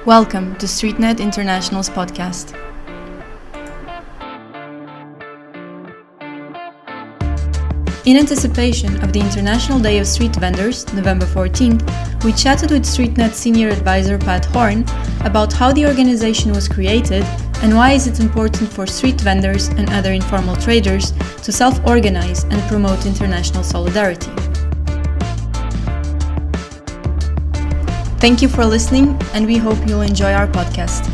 Welcome to StreetNet International's podcast. In anticipation of the International Day of Street Vendors, November 14th, we chatted with StreetNet Senior Advisor Pat Horn about how the organization was created and why is it important for street vendors and other informal traders to self-organize and promote international solidarity. Thank you for listening, and we hope you'll enjoy our podcast.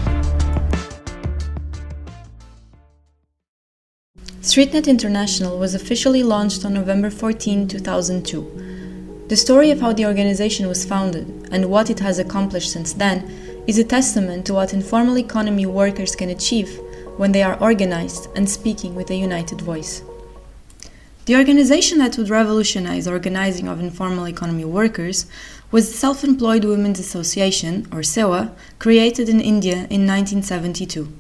StreetNet International was officially launched on November 14, 2002. The story of how the organization was founded and what it has accomplished since then is a testament to what informal economy workers can achieve when they are organized and speaking with a united voice. The organization that would revolutionize organizing of informal economy workers was the Self-Employed Women's Association, or SEWA, created in India in 1972.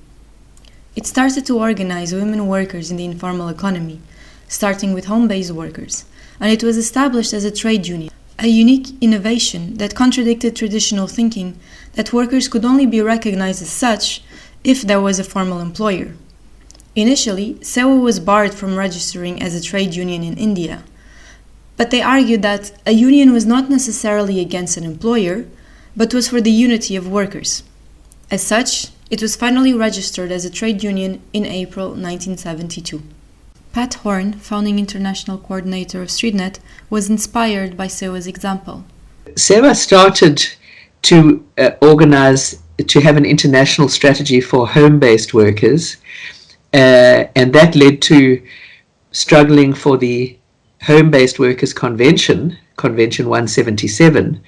It started to organize women workers in the informal economy, starting with home-based workers, and it was established as a trade union, a unique innovation that contradicted traditional thinking that workers could only be recognized as such if there was a formal employer. Initially, SEWA was barred from registering as a trade union in India, but they argued that a union was not necessarily against an employer, but was for the unity of workers. As such, it was finally registered as a trade union in April 1972. Pat Horn, founding international coordinator of StreetNet, was inspired by SEWA's example. SEWA started to organize to have an international strategy for home-based workers, and that led to struggling for the Home-Based Workers Convention 177,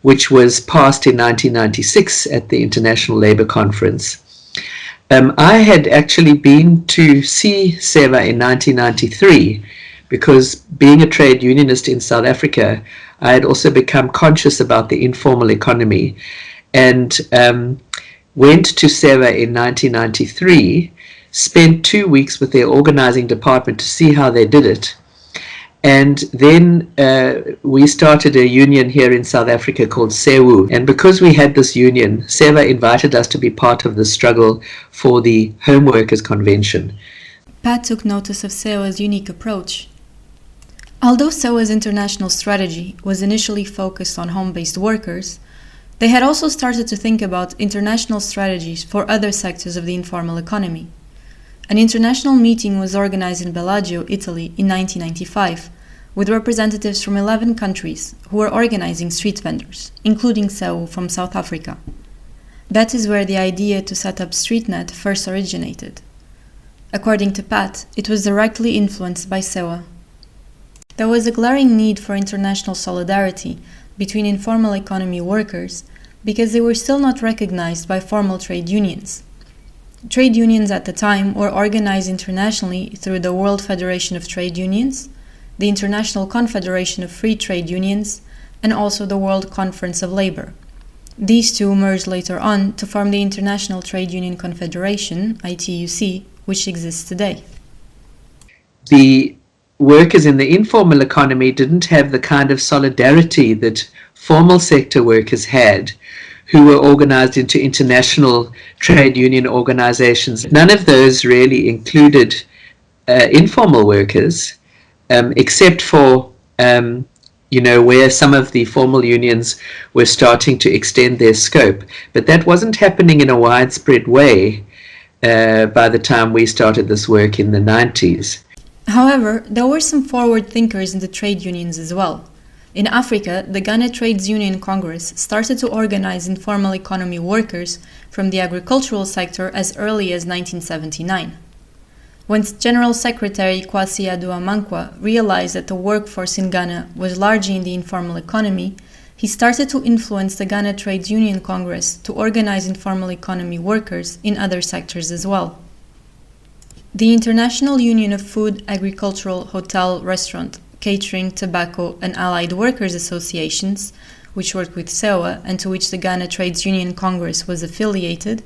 which was passed in 1996 at the International Labour Conference. I had actually been to see SEWA in 1993 because, being a trade unionist in South Africa, I had also become conscious about the informal economy and went to SEWA in 1993, spent 2 weeks with their organizing department to see how they did it. And then we started a union here in South Africa called SEWU. And because we had this union, SEWA invited us to be part of the struggle for the Home Workers Convention. Pat took notice of SEWA's unique approach. Although SEWA's international strategy was initially focused on home-based workers, they had also started to think about international strategies for other sectors of the informal economy. An international meeting was organized in Bellagio, Italy in 1995, with representatives from 11 countries who were organizing street vendors, including SEWU from South Africa. That is where the idea to set up StreetNet first originated. According to Pat, it was directly influenced by SEWA. There was a glaring need for international solidarity between informal economy workers because they were still not recognized by formal trade unions. Trade unions at the time were organized internationally through the World Federation of Trade Unions, the International Confederation of Free Trade Unions, and also the World Conference of Labor. These two merged later on to form the International Trade Union Confederation, ITUC, which exists today. The workers in the informal economy didn't have the kind of solidarity that formal sector workers had, who were organized into international trade union organizations. None of those really included informal workers, except for, where some of the formal unions were starting to extend their scope. But that wasn't happening in a widespread way by the time we started this work in the 90s. However, there were some forward thinkers in the trade unions as well. In Africa, the Ghana Trades Union Congress started to organize informal economy workers from the agricultural sector as early as 1979. When General Secretary Kwasi Aduamankwa realized that the workforce in Ghana was largely in the informal economy, he started to influence the Ghana Trades Union Congress to organize informal economy workers in other sectors as well. The International Union of Food, Agricultural, Hotel, Restaurant, Catering, Tobacco, and Allied Workers Associations, which worked with SEWA and to which the Ghana Trades Union Congress was affiliated,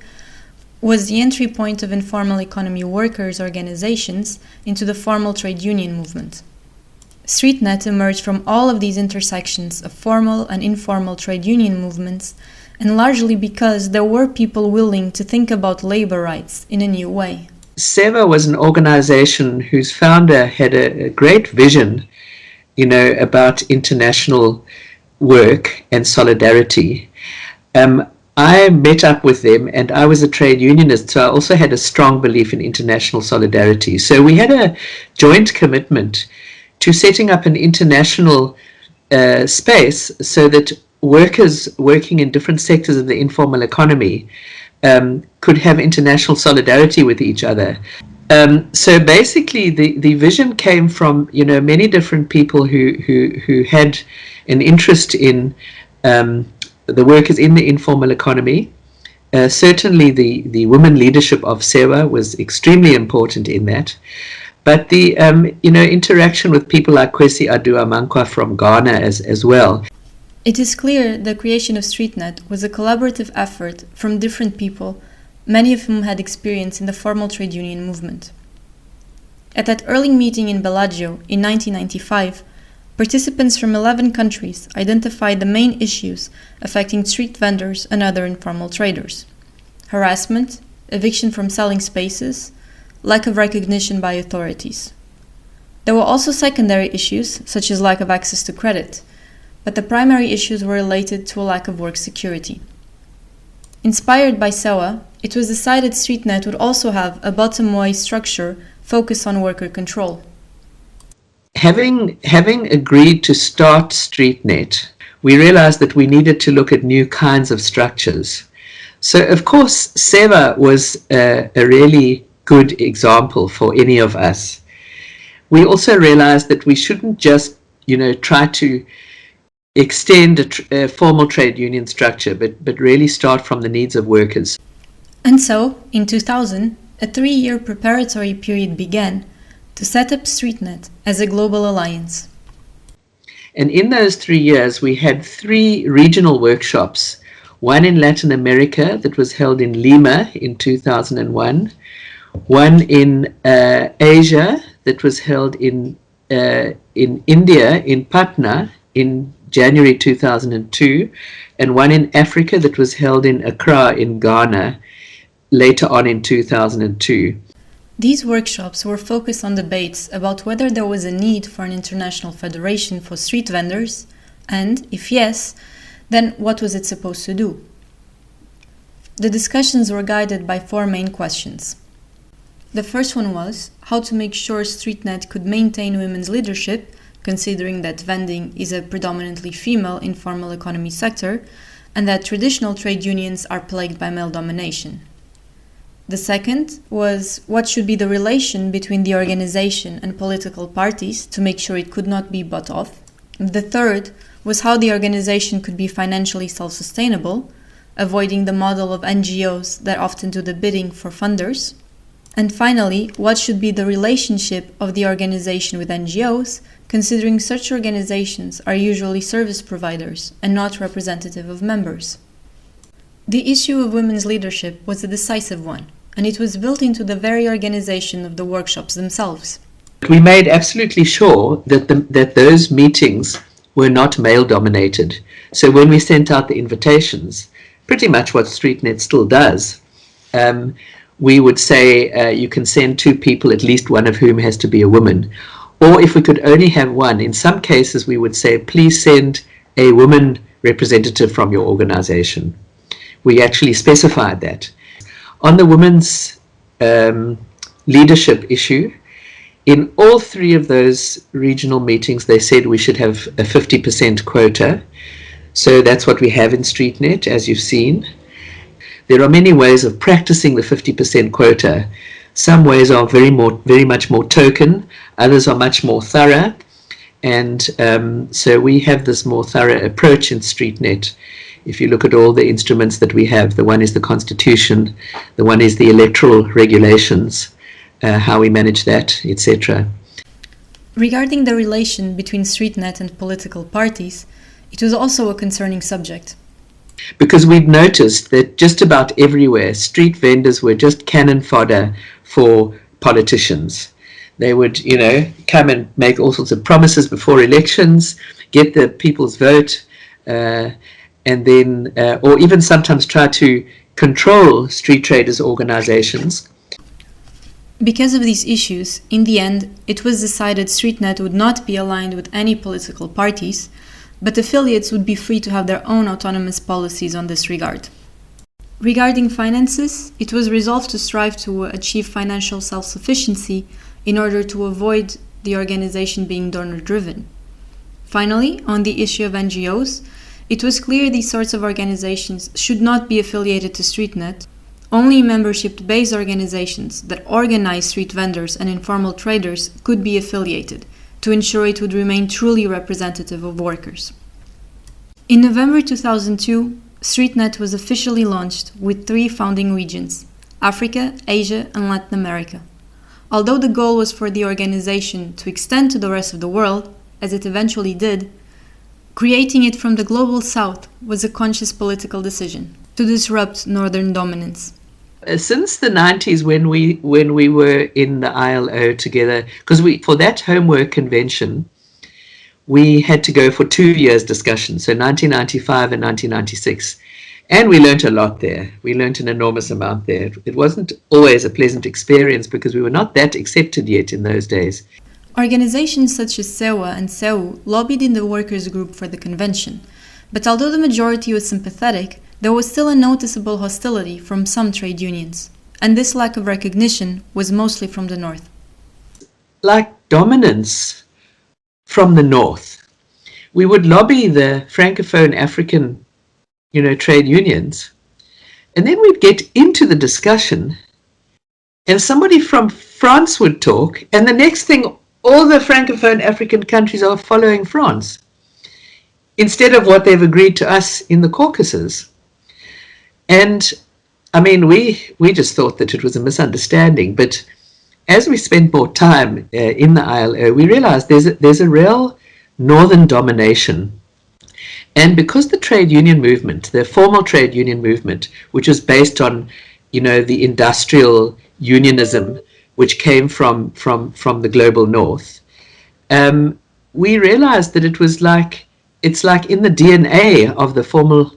was the entry point of informal economy workers' organizations into the formal trade union movement. StreetNet emerged from all of these intersections of formal and informal trade union movements, and largely because there were people willing to think about labor rights in a new way. SEVA was an organization whose founder had a great vision, about international work and solidarity. I met up with them, and I was a trade unionist, so I also had a strong belief in international solidarity. So we had a joint commitment to setting up an international space so that workers working in different sectors of the informal economy could have international solidarity with each other. So basically, the vision came from many different people who had an interest in the workers in the informal economy. Certainly, the women leadership of SEWA was extremely important in that. But the interaction with people like Kwesi Adu-Amankwa from Ghana as well. It is clear the creation of StreetNet was a collaborative effort from different people, many of whom had experience in the formal trade union movement. At that early meeting in Bellagio in 1995, participants from 11 countries identified the main issues affecting street vendors and other informal traders: harassment, eviction from selling spaces, lack of recognition by authorities. There were also secondary issues, such as lack of access to credit, but the primary issues were related to a lack of work security. Inspired by SEWA, it was decided StreetNet would also have a bottom-way structure focused on worker control. Having agreed to start StreetNet, we realized that we needed to look at new kinds of structures. So, of course, SEWA was a really good example for any of us. We also realized that we shouldn't just, try to extend a formal trade union structure, but really start from the needs of workers. And so, in 2000, a 3-year preparatory period began to set up StreetNet as a global alliance. And in those 3 years, we had 3 regional workshops, one in Latin America that was held in Lima in 2001, one in Asia that was held in India, in Patna, in January 2002, and one in Africa that was held in Accra in Ghana later on in 2002. These workshops were focused on debates about whether there was a need for an international federation for street vendors, and, if yes, then what was it supposed to do? The discussions were guided by 4 main questions. The first one was how to make sure StreetNet could maintain women's leadership, considering that vending is a predominantly female informal economy sector, and that traditional trade unions are plagued by male domination. The second was what should be the relation between the organization and political parties to make sure it could not be bought off. The third was how the organization could be financially self-sustainable, avoiding the model of NGOs that often do the bidding for funders. And finally, what should be the relationship of the organization with NGOs, considering such organizations are usually service providers and not representative of members. The issue of women's leadership was a decisive one, and it was built into the very organization of the workshops themselves. We made absolutely sure that those meetings were not male-dominated. So when we sent out the invitations, pretty much what StreetNet still does, we would say you can send 2 people, at least one of whom has to be a woman. Or if we could only have one, in some cases we would say, please send a woman representative from your organization. We actually specified that. On the women's leadership issue, in all 3 of those regional meetings, they said we should have a 50% quota. So that's what we have in StreetNet, as you've seen. There are many ways of practicing the 50% quota. Some ways are very much more token, others are much more thorough. And so we have this more thorough approach in StreetNet. If you look at all the instruments that we have, the one is the Constitution, the one is the electoral regulations, how we manage that, etc. Regarding the relation between StreetNet and political parties, it was also a concerning subject. Because we'd noticed that just about everywhere, street vendors were just cannon fodder for politicians. They would, come and make all sorts of promises before elections, get the people's vote, and then, or even sometimes try to control street traders' organizations. Because of these issues, in the end, it was decided StreetNet would not be aligned with any political parties, but affiliates would be free to have their own autonomous policies on this regard. Regarding finances, it was resolved to strive to achieve financial self-sufficiency in order to avoid the organization being donor-driven. Finally, on the issue of NGOs, it was clear these sorts of organizations should not be affiliated to StreetNet. Only membership-based organizations that organize street vendors and informal traders could be affiliated, to ensure it would remain truly representative of workers. In November 2002, StreetNet was officially launched with 3 founding regions: Africa, Asia, and Latin America. Although the goal was for the organization to extend to the rest of the world, as it eventually did, creating it from the global south was a conscious political decision to disrupt northern dominance. Since the 90s, when we were in the ILO together, because for that homework convention, we had to go for 2 years discussion, so 1995 and 1996. And we learned a lot there. We learned an enormous amount there. It wasn't always a pleasant experience because we were not that accepted yet in those days. Organizations such as SEWA and SEU lobbied in the workers' group for the convention, but although the majority was sympathetic, there was still a noticeable hostility from some trade unions, and this lack of recognition was mostly from the north. Like dominance from the north. We would lobby the Francophone African, trade unions, and then we'd get into the discussion, and somebody from France would talk, and the next thing, all the Francophone African countries are following France, instead of what they've agreed to us in the Caucasus. And I mean, we just thought that it was a misunderstanding, but as we spent more time in the ILO, we realized there's a real northern domination. And because the trade union movement, the formal trade union movement, which was based on, the industrial unionism, which came from the global north, we realized that it's like in the DNA of the formal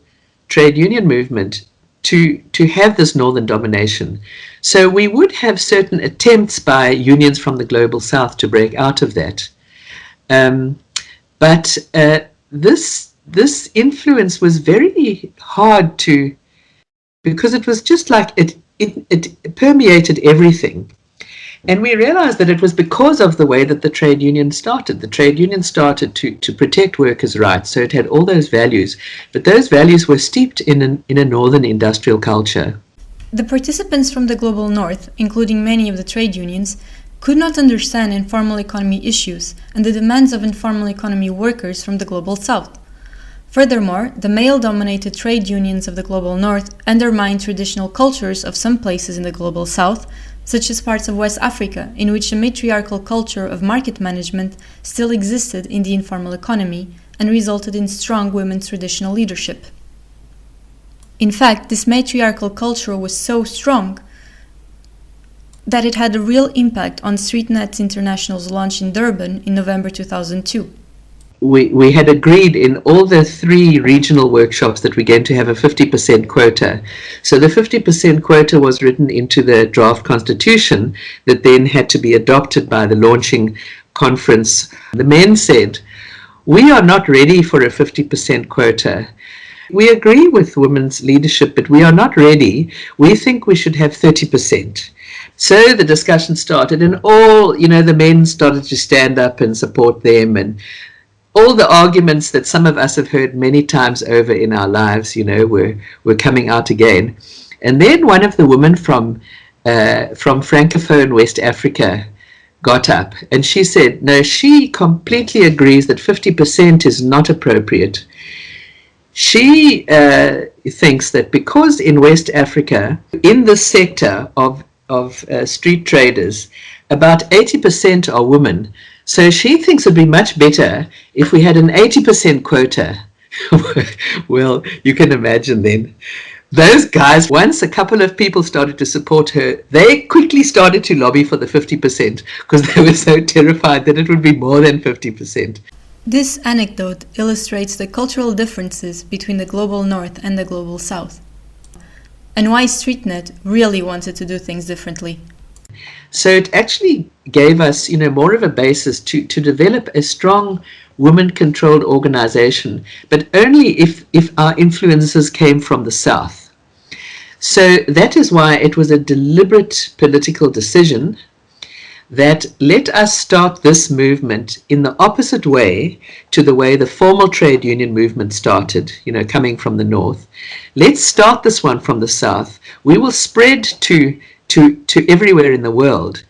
trade union movement to have this northern domination. So we would have certain attempts by unions from the global south to break out of that. But this influence was very hard because it was just like it permeated everything. And we realized that it was because of the way that the trade union started. The trade union started to protect workers' rights, so it had all those values, but those values were steeped in a northern industrial culture. The participants from the global north, including many of the trade unions, could not understand informal economy issues and the demands of informal economy workers from the global south. Furthermore, the male-dominated trade unions of the global north undermined traditional cultures of some places in the global south, such as parts of West Africa, in which a matriarchal culture of market management still existed in the informal economy and resulted in strong women's traditional leadership. In fact, this matriarchal culture was so strong that it had a real impact on StreetNet International's launch in Durban in November 2002. We had agreed in all the 3 regional workshops that we're going to have a 50% quota. So the 50% quota was written into the draft constitution that then had to be adopted by the launching conference. The men said, "We are not ready for a 50% quota. We agree with women's leadership, but we are not ready. We think we should have 30%. So the discussion started, and all, the men started to stand up and support them, and all the arguments that some of us have heard many times over in our lives, were coming out again. And then one of the women from Francophone West Africa got up, and she said, no, she completely agrees that 50% is not appropriate. She thinks that because in West Africa, in the sector of street traders, about 80% are women. So she thinks it'd be much better if we had an 80% quota. Well, you can imagine then. those guys, once a couple of people started to support her, they quickly started to lobby for the 50% because they were so terrified that it would be more than 50%. This anecdote illustrates the cultural differences between the global north and the global south, and why StreetNet really wanted to do things differently. So it actually gave us, more of a basis to develop a strong women-controlled organization, but only if our influences came from the South. So that is why it was a deliberate political decision that let us start this movement in the opposite way to the way the formal trade union movement started, coming from the North. Let's start this one from the South. We will spread to everywhere in the world.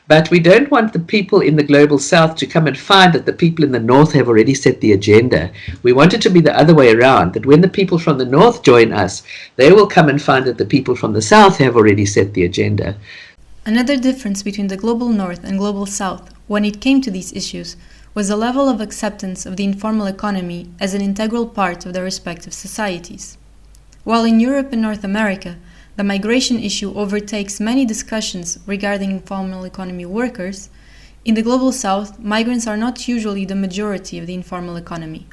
But we don't want the people in the global South to come and find that the people in the North have already set the agenda. We want it to be the other way around, that when the people from the North join us, they will come and find that the people from the South have already set the agenda. Another difference between the global North and global South, when it came to these issues, was the level of acceptance of the informal economy as an integral part of their respective societies. While in Europe and North America, the migration issue overtakes many discussions regarding informal economy workers, in the global South, migrants are not usually the majority of the informal economy.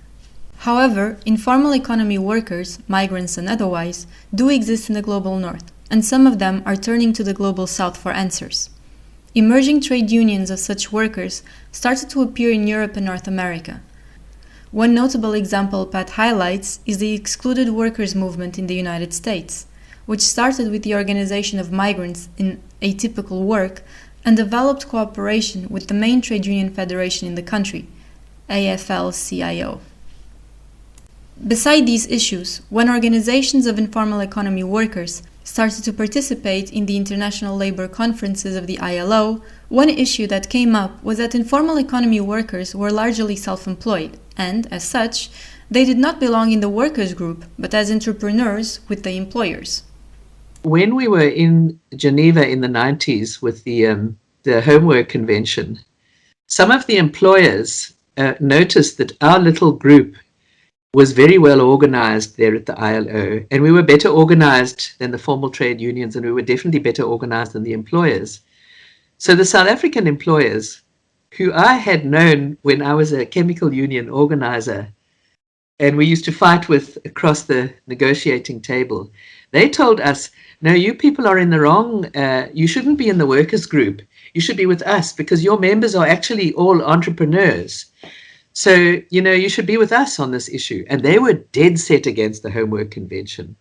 However, informal economy workers, migrants and otherwise, do exist in the global North, and some of them are turning to the global South for answers. Emerging trade unions of such workers started to appear in Europe and North America. One notable example Pat highlights is the Excluded workers movement in the United States, which started with the organization of migrants in atypical work and developed cooperation with the main trade union federation in the country, AFL-CIO. Beside these issues, when organizations of informal economy workers started to participate in the international labor conferences of the ILO, one issue that came up was that informal economy workers were largely self-employed, and, as such, they did not belong in the workers' group, but as entrepreneurs with the employers. When we were in Geneva in the 90s with the Homework Convention, some of the employers noticed that our little group was very well organized there at the ILO, and we were better organized than the formal trade unions, and we were definitely better organized than the employers. So the South African employers, who I had known when I was a chemical union organizer, and we used to fight with across the negotiating table, they told us, no, you people are in the wrong, you shouldn't be in the workers group. You should be with us because your members are actually all entrepreneurs. So, you should be with us on this issue. And they were dead set against the Homework Convention.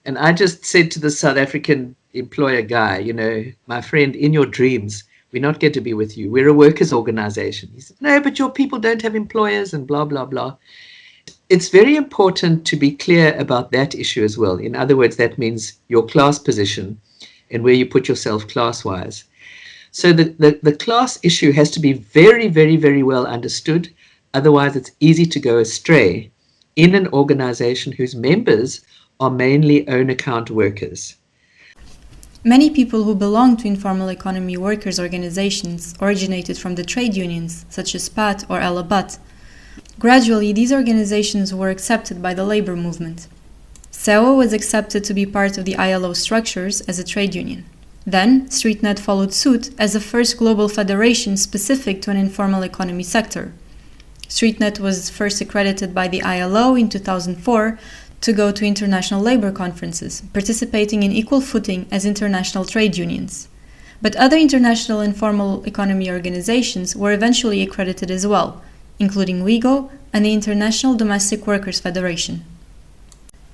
And I just said to the South African employer guy, my friend, in your dreams, we're not going to be with you. We're a workers' organization. He said, no, but your people don't have employers and blah, blah, blah. It's very important to be clear about that issue as well. In other words, that means your class position and where you put yourself class-wise. So the class issue has to be very, very, very well understood. Otherwise, it's easy to go astray in an organization whose members are mainly own account workers. Many people who belong to informal economy workers' organizations originated from the trade unions, such as PAT or Ella Butt. Gradually, these organizations were accepted by the labor movement. SEWA was accepted to be part of the ILO structures as a trade union. Then, StreetNet followed suit as the first global federation specific to an informal economy sector. StreetNet was first accredited by the ILO in 2004 to go to international labor conferences, participating in equal footing as international trade unions. But other international informal economy organizations were eventually accredited as well, including WIGO and the International Domestic Workers Federation.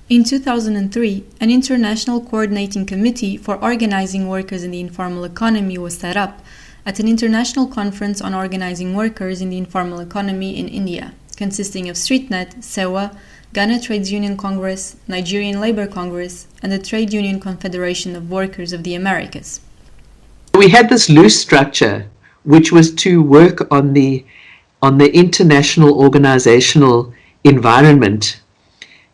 In 2003, an international coordinating committee for organizing workers in the informal economy was set up at an international conference on organizing workers in the informal economy in India, consisting of StreetNet, SEWA, Ghana Trades Union Congress, Nigerian Labour Congress, and the Trade Union Confederation of Workers of the Americas. We had this loose structure, which was to work on the international organizational environment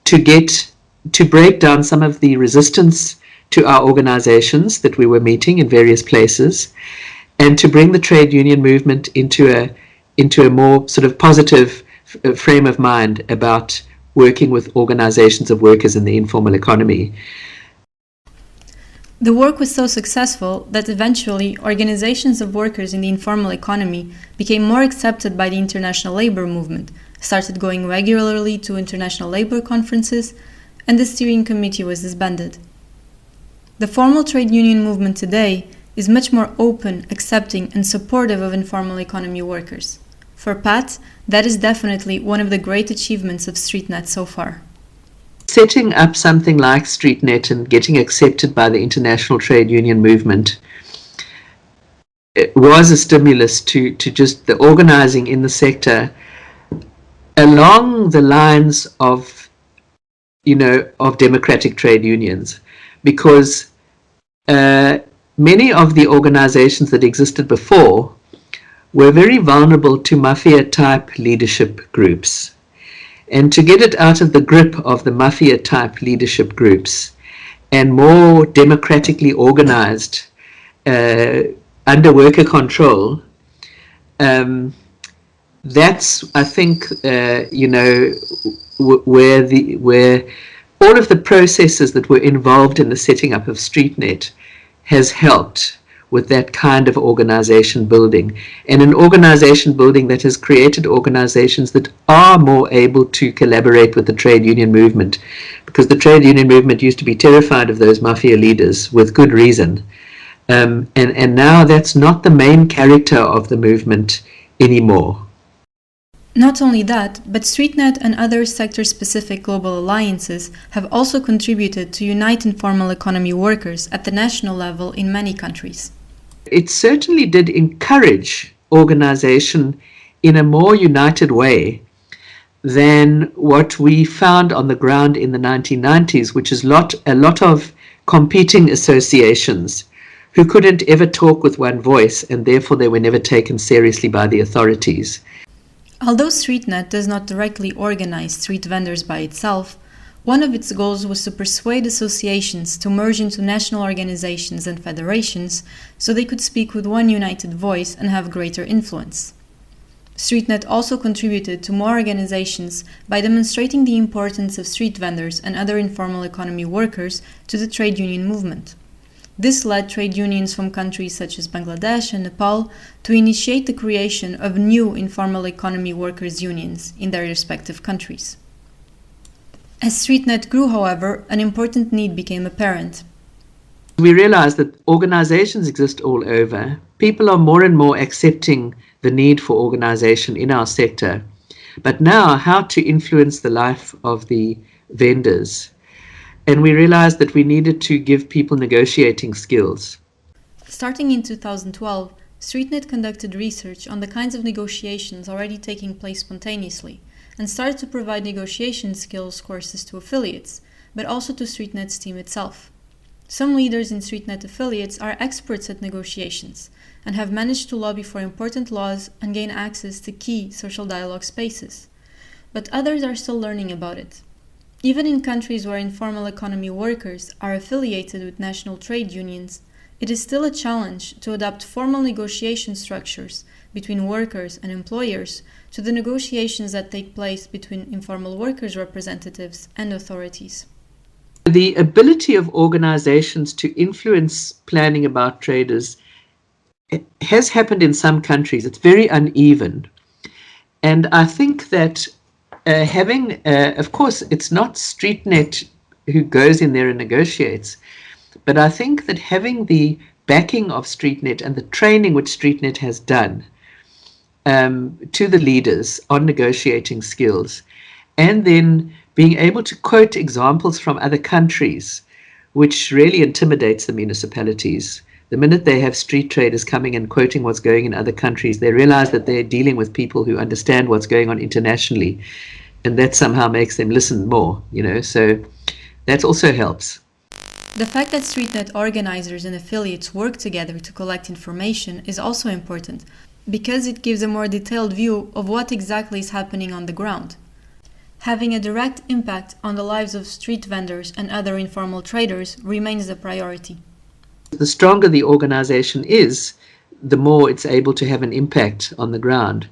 to break down some of the resistance to our organizations that we were meeting in various places, and to bring the trade union movement into a more sort of positive frame of mind about working with organizations of workers in the informal economy. The work was so successful that eventually organizations of workers in the informal economy became more accepted by the international labor movement, started going regularly to international labor conferences, and the steering committee was disbanded. The formal trade union movement today is much more open, accepting, and supportive of informal economy workers. For Pat, that is definitely one of the great achievements of StreetNet so far. Setting up something like StreetNet and getting accepted by the international trade union movement, it was a stimulus to just the organizing in the sector along the lines of, of democratic trade unions, because many of the organizations that existed before were very vulnerable to mafia-type leadership groups. And to get it out of the grip of the mafia-type leadership groups and more democratically organized under worker control, that's, I think, where all of the processes that were involved in the setting up of StreetNet has helped with that kind of organization building, and an organization building that has created organizations that are more able to collaborate with the trade union movement, because the trade union movement used to be terrified of those mafia leaders with good reason. And now that's not the main character of the movement anymore. Not only that, but StreetNet and other sector-specific global alliances have also contributed to unite informal economy workers at the national level in many countries. It certainly did encourage organization in a more united way than what we found on the ground in the 1990s, which is a lot of competing associations who couldn't ever talk with one voice, and therefore they were never taken seriously by the authorities. Although StreetNet does not directly organize street vendors by itself, one of its goals was to persuade associations to merge into national organizations and federations so they could speak with one united voice and have greater influence. StreetNet also contributed to more organizations by demonstrating the importance of street vendors and other informal economy workers to the trade union movement. This led trade unions from countries such as Bangladesh and Nepal to initiate the creation of new informal economy workers' unions in their respective countries. As StreetNet grew, however, an important need became apparent. We realized that organizations exist all over. People are more and more accepting the need for organization in our sector. But now, how to influence the life of the vendors? And we realized that we needed to give people negotiating skills. Starting in 2012, StreetNet conducted research on the kinds of negotiations already taking place spontaneously, and started to provide negotiation skills courses to affiliates, but also to StreetNet's team itself. Some leaders in StreetNet affiliates are experts at negotiations and have managed to lobby for important laws and gain access to key social dialogue spaces. But others are still learning about it. Even in countries where informal economy workers are affiliated with national trade unions, it is still a challenge to adopt formal negotiation structures between workers and employers to the negotiations that take place between informal workers' representatives and authorities. The ability of organizations to influence planning about traders has happened in some countries. It's very uneven. And I think that of course, it's not StreetNet who goes in there and negotiates, but I think that having the backing of StreetNet and the training which StreetNet has done to the leaders on negotiating skills, and then being able to quote examples from other countries, which really intimidates the municipalities. The minute they have street traders coming and quoting what's going in other countries, they realize that they're dealing with people who understand what's going on internationally, and that somehow makes them listen more, so that also helps. The fact that StreetNet organizers and affiliates work together to collect information is also important, because it gives a more detailed view of what exactly is happening on the ground. Having a direct impact on the lives of street vendors and other informal traders remains the priority. The stronger the organization is, the more it's able to have an impact on the ground.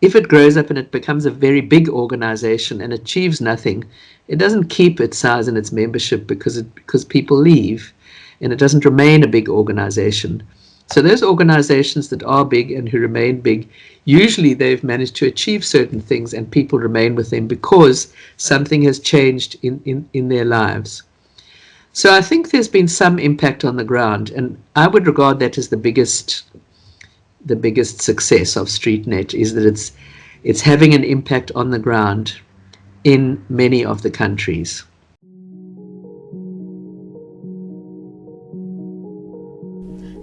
if it grows up and it becomes a very big organization and achieves nothing, it doesn't keep its size and its membership because people leave, and it doesn't remain a big organization. So those organizations that are big and who remain big, usually they've managed to achieve certain things and people remain with them because something has changed in their lives. So I think there's been some impact on the ground, and I would regard that as the biggest success of StreetNet, is that it's having an impact on the ground in many of the countries.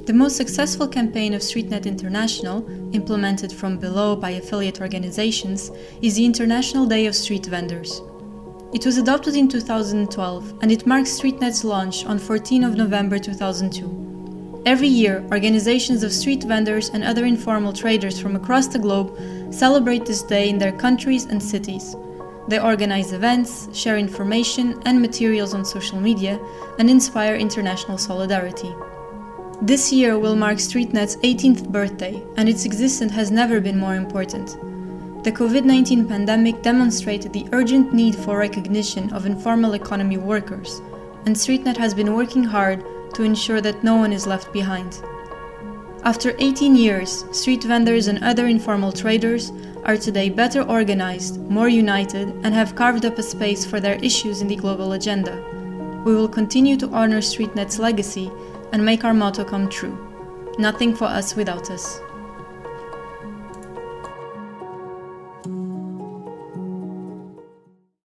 The most successful campaign of StreetNet International, implemented from below by affiliate organizations, is the International Day of Street Vendors. It was adopted in 2012 and it marks StreetNet's launch on 14 of November 2002. Every year, organizations of street vendors and other informal traders from across the globe celebrate this day in their countries and cities. They organize events, share information and materials on social media, and inspire international solidarity. This year will mark StreetNet's 18th birthday, and its existence has never been more important. The COVID-19 pandemic demonstrated the urgent need for recognition of informal economy workers, and StreetNet has been working hard to ensure that no one is left behind. After 18 years, street vendors and other informal traders are today better organized, more united, and have carved up a space for their issues in the global agenda. We will continue to honor StreetNet's legacy and make our motto come true: nothing for us without us.